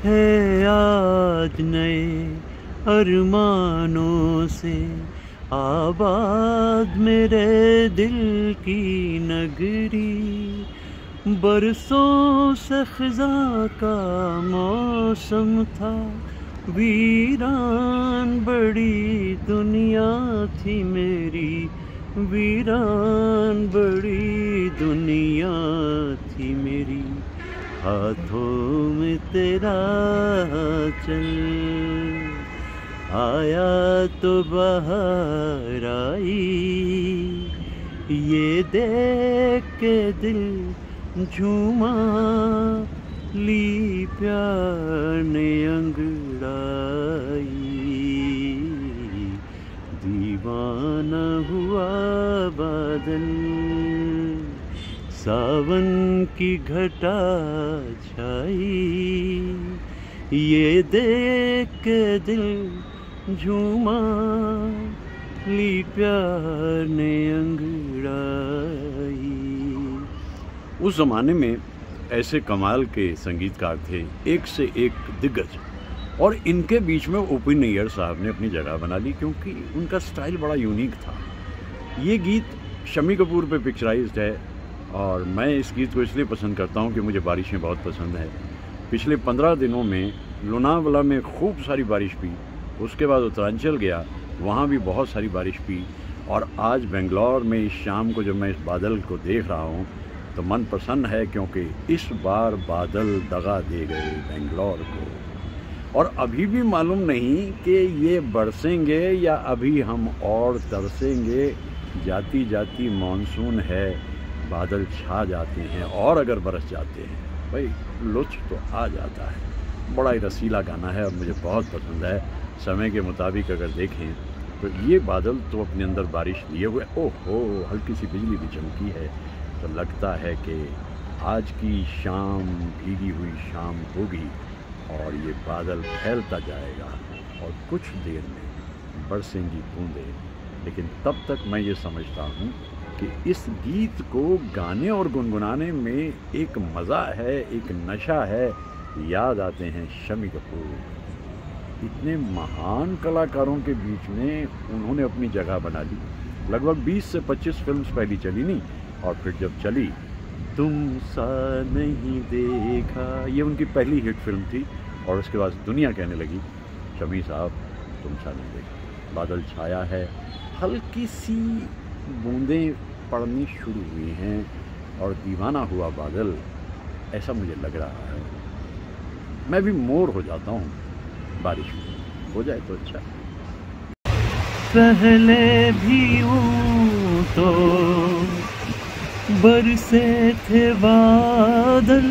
है आज नए अरमानों से आबाद मेरे दिल की नगरी। बरसों से ख़ज़ा का मौसम था, वीरान बड़ी दुनिया थी मेरी, वीरान बड़ी दुनिया थी मेरी। हाथों में तेरा चल आया तो बाहर आई, ये देख के दिल झूमा, ली प्यार ने अंगड़ाई। दीवाना हुआ बादल, सावन की घटा छाई, ये देख के दिल झूमा, ली प्यार ने अंगड़ाई। उस ज़माने में ऐसे कमाल के संगीतकार थे, एक से एक दिग्गज, और इनके बीच में ओ.पी. नैयर साहब ने अपनी जगह बना ली क्योंकि उनका स्टाइल बड़ा यूनिक था। ये गीत शम्मी कपूर पे पिक्चराइज्ड है और मैं इस गीत को इसलिए पसंद करता हूँ कि मुझे बारिशें बहुत पसंद है। पिछले 15 दिनों में लोनावला में खूब सारी बारिश पी, उसके बाद उत्तरांचल गया, वहाँ भी बहुत सारी बारिश पी, और आज बेंगलोर में इस शाम को जब मैं इस बादल को देख रहा हूँ तो मन प्रसन्न है क्योंकि इस बार बादल दगा दे गए बेंगलोर को। और अभी भी मालूम नहीं कि ये बरसेंगे या अभी हम और तरसेंगे। जाती जाती मानसून है, बादल छा जाते हैं और अगर बरस जाते हैं भाई लुत्फ़ तो आ जाता है। बड़ा ही रसीला गाना है और मुझे बहुत पसंद है। समय के मुताबिक अगर देखें तो ये बादल तो अपने अंदर बारिश लिए हुए, ओहो हल्की सी बिजली भी चमकी है, तो लगता है कि आज की शाम भीगी हुई शाम होगी और ये बादल फैलता जाएगा और कुछ देर में बरसेंगी बूंदें। लेकिन तब तक मैं ये समझता हूँ कि इस गीत को गाने और गुनगुनाने में एक मज़ा है, एक नशा है। याद आते हैं शम्मी कपूर। इतने महान कलाकारों के बीच में उन्होंने अपनी जगह बना ली। लगभग 20 से 25 फिल्म्स पहली चली नहीं, और फिर जब चली तुम सा नहीं देखा, ये उनकी पहली हिट फिल्म थी, और उसके बाद दुनिया कहने लगी शम्मी साहब तुम सा नहीं देखा। बादल छाया है, हल्की सी बूंदें पड़नी शुरू हुई हैं और दीवाना हुआ बादल, ऐसा मुझे लग रहा है। मैं भी मोर हो जाता हूँ, बारिश हो जाए तो अच्छा। पहले भी यूं तो बरसे थे बादल,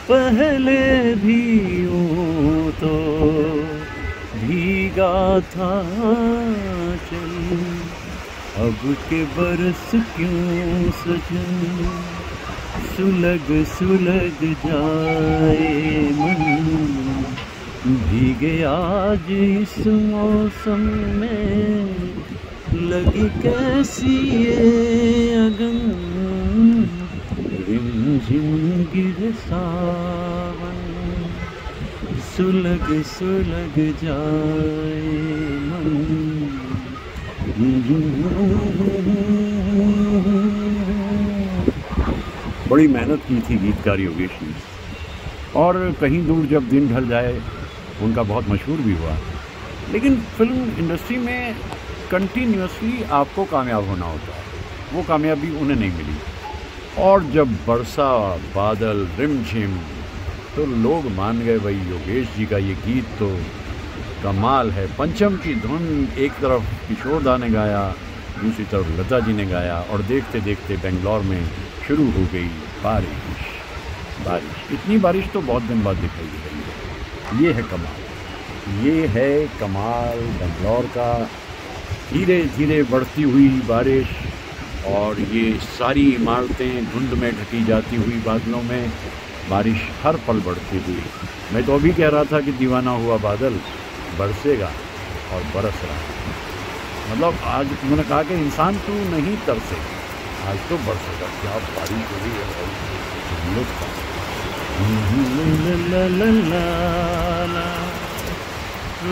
पहले भी यूं तो भीगा था चल, अब के बरस क्यों सजन, सुलग सुलग जाए मन, भीगे आज इस मौसम में, लगी कैसी ये अगन, रिमझिम गिरे सावन, सुलग सुलग जाए मन। बड़ी मेहनत की थी गीतकार योगेश ने, और कहीं दूर जब दिन ढल जाए उनका बहुत मशहूर भी हुआ। लेकिन फिल्म इंडस्ट्री में कंटिन्यूसली आपको कामयाब होना होता है, वो कामयाबी उन्हें नहीं मिली। और जब बरसा बादल रिमझिम तो लोग मान गए भाई योगेश जी का ये गीत तो कमाल है। पंचम की धुन एक तरफ किशोर दा ने गाया, दूसरी तरफ लता जी ने गाया, और देखते देखते बेंगलोर में शुरू हो गई बारिश। बारिश, इतनी बारिश तो बहुत दिन बाद दिखाई दे रही है। ये है कमाल, ये है कमाल बेंगलोर का। धीरे धीरे बढ़ती हुई बारिश और ये सारी इमारतें धुंध में ढकी जाती हुई बादलों में, बारिश हर पल बढ़ती हुई। मैं तो अभी कह रहा था कि दीवाना हुआ बादल बरसेगा और बरस रहा है। मतलब आज उन्होंने कहा कि इंसान तू नहीं तरसे, आज तो बरसेगा। क्या बारिश हो रही है भाई, लुत्फ़। ला ला ला ला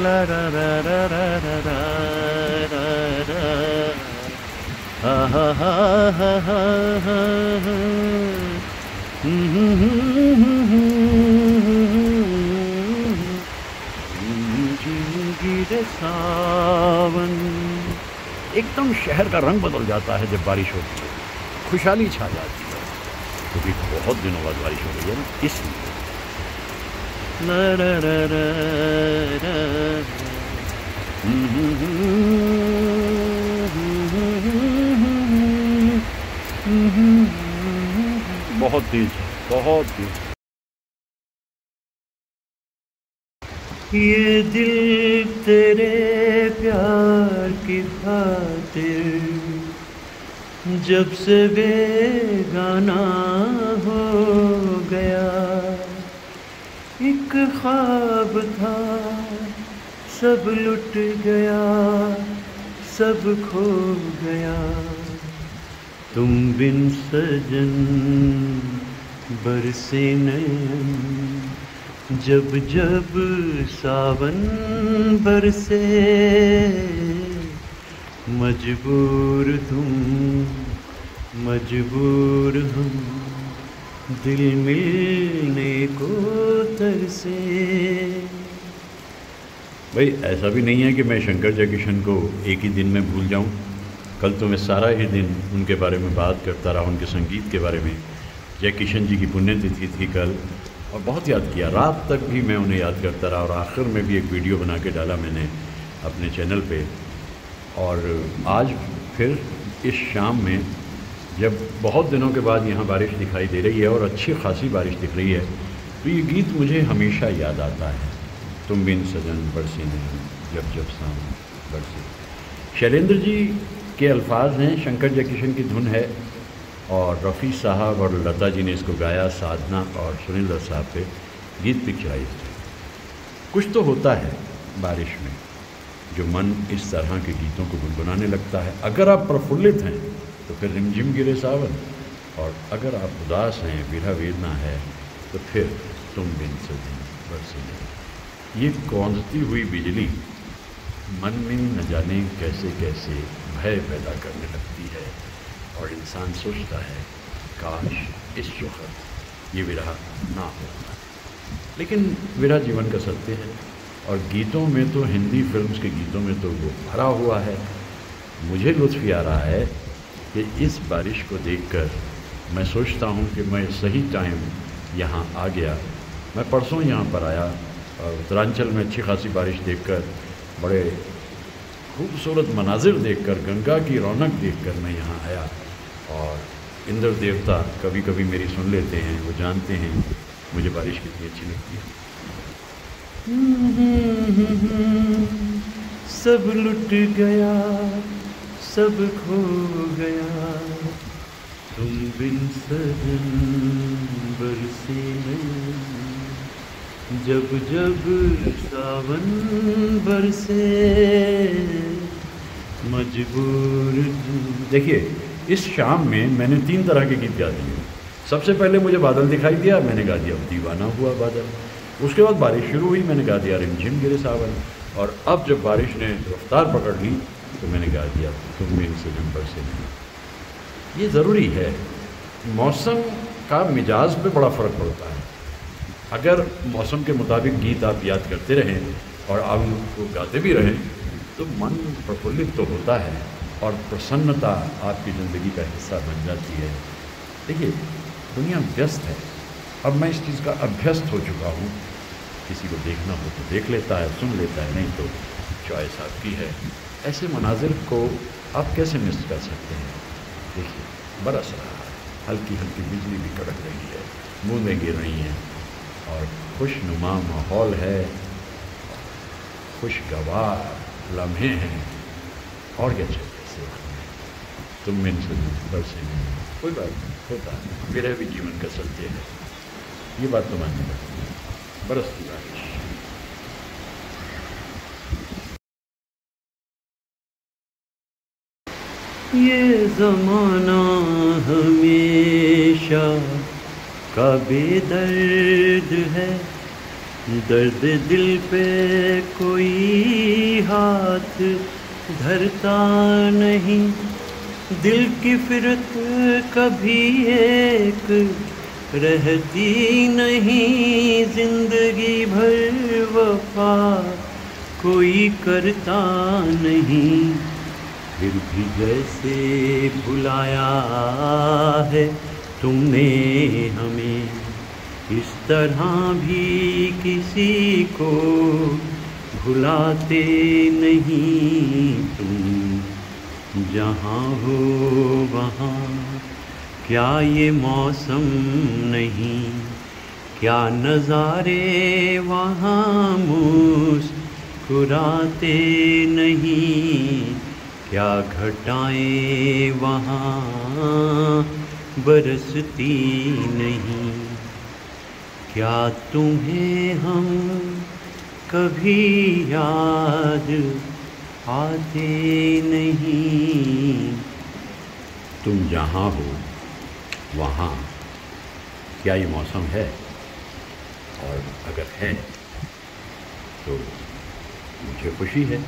ला रा रा रा रा रा रा रा रा हा हा हा हा हा हा हा जिंदगी रे सावन। एकदम शहर का रंग बदल जाता है जब बारिश होती है, खुशहाली छा जाती है, क्योंकि बहुत दिनों बाद बारिश हो रही है ना, इसलिए। ला रा रा रा रा बहुत तेज, बहुत तेज। ये दिल तेरे प्यार की खातिर जब से बेगाना हो गया, एक ख्वाब था सब लुट गया, सब खो गया, तुम बिन सजन बरसे नयन, जब जब सावन बरसे, मजबूर तुम मजबूर हम, दिल मिलने को तरसे। भाई ऐसा भी नहीं है कि मैं शंकर जयकिशन को एक ही दिन में भूल जाऊं। कल तो मैं सारा ही दिन उनके बारे में बात करता रहा, उनके संगीत के बारे में। जयकिशन जी की पुण्यतिथि थी कल, और बहुत याद किया, रात तक भी मैं उन्हें याद करता रहा, और आखिर में भी एक वीडियो बना के डाला मैंने अपने चैनल पे। और आज फिर इस शाम में जब बहुत दिनों के बाद यहाँ बारिश दिखाई दे रही है और अच्छी खासी बारिश दिख रही है, तो ये गीत मुझे हमेशा याद आता है, तुम बिन सजन बरसे नहीं, जब जब सावन बरसे। शैलेंद्र जी के अल्फाज हैं, शंकर जयकिशन की धुन है, और रफ़ी साहब और लता जी ने इसको गाया, साधना और सुनील दत्त साहब पे गीत पिक्चराइज। कुछ तो होता है बारिश में जो मन इस तरह के गीतों को गुनगुनाने लगता है। अगर आप प्रफुल्लित हैं तो फिर रिमझिम गिरे सावन, और अगर आप उदास हैं, विरह वेदना है, तो फिर तुम बिन सजन बरसे नहीं। ये कौंधती हुई बिजली मन में न जाने कैसे कैसे भय पैदा करने लगती है, और इंसान सोचता है काश इस वक्त ये विरह ना होता। लेकिन विरह जीवन का सत्य है, और गीतों में तो, हिंदी फिल्म्स के गीतों में तो वो भरा हुआ है। मुझे लुत्फ़ आ रहा है कि इस बारिश को देखकर मैं सोचता हूँ कि मैं सही टाइम यहाँ आ गया। मैं परसों यहाँ पर आया, और उत्तरांचल में अच्छी खासी बारिश देखकर, बड़े खूबसूरत मनाजिर देखकर, गंगा की रौनक देखकर मैं यहाँ आया। और इंद्र देवता कभी कभी मेरी सुन लेते हैं, वो जानते हैं मुझे बारिश कितनी अच्छी लगती है। सब लुट गया, सब खो गया, तुम बिन सजन बरसे नहीं, जब जब सावन बरसे, मजबूर तुम। देखिए, इस शाम में मैंने 3 तरह के गीत गा दिए। सबसे पहले मुझे बादल दिखाई दिया, मैंने गा दिया दीवाना हुआ बादल। उसके बाद बारिश शुरू हुई, मैंने गा दिया रिमझिम गिरे सावन। और अब जब बारिश ने रफ्तार पकड़ ली तो मैंने गा दिया तुम बिन सजन बरसे नहीं। ये ज़रूरी है, मौसम का मिजाज पे बड़ा फ़र्क पड़ता है। अगर मौसम के मुताबिक गीत आप याद करते रहें और आप उनको गाते भी रहें तो मन प्रफुल्लित तो होता है, और प्रसन्नता आपकी ज़िंदगी का हिस्सा बन जाती है। देखिए, दुनिया व्यस्त है, अब मैं इस चीज़ का अभ्यस्त हो चुका हूँ। किसी को देखना हो तो देख लेता है, सुन लेता है, नहीं तो चॉइस आपकी है। ऐसे मनाजिर को आप कैसे मिस कर सकते हैं? देखिए, बरस रहा है, हल्की हल्की बिजली भी कड़क रही है, बूंदें गिर रही हैं, और खुशनुमा माहौल है, खुशगवार लम्हे हैं, और क्या चाहिए इस वक्त में? तुम बिन सजन बरसे नहीं, कोई बात नहीं, होता है, विरह भी जीवन का सत्य है, ये बात तो माननी पड़ती है। बरसती बारिश। ये ज़माना हमेशा का बेदर्द है, दर्द दिल पे कोई हाथ धरता नहीं, दिल की फिरत कभी एक रहती नहीं, जिंदगी भर वफा कोई करता नहीं, फिर भी जैसे बुलाया है तुमने हमें, इस तरह भी किसी को भुलाते नहीं। तुम जहाँ हो वहाँ क्या ये मौसम नहीं, क्या नज़ारे वहाँ मुस्कुराते नहीं, क्या घटाएं वहाँ बरसती नहीं, क्या तुम्हें हम कभी याद आते नहीं। तुम जहाँ हो वहाँ क्या ये मौसम है, और अगर है तो मुझे खुशी है।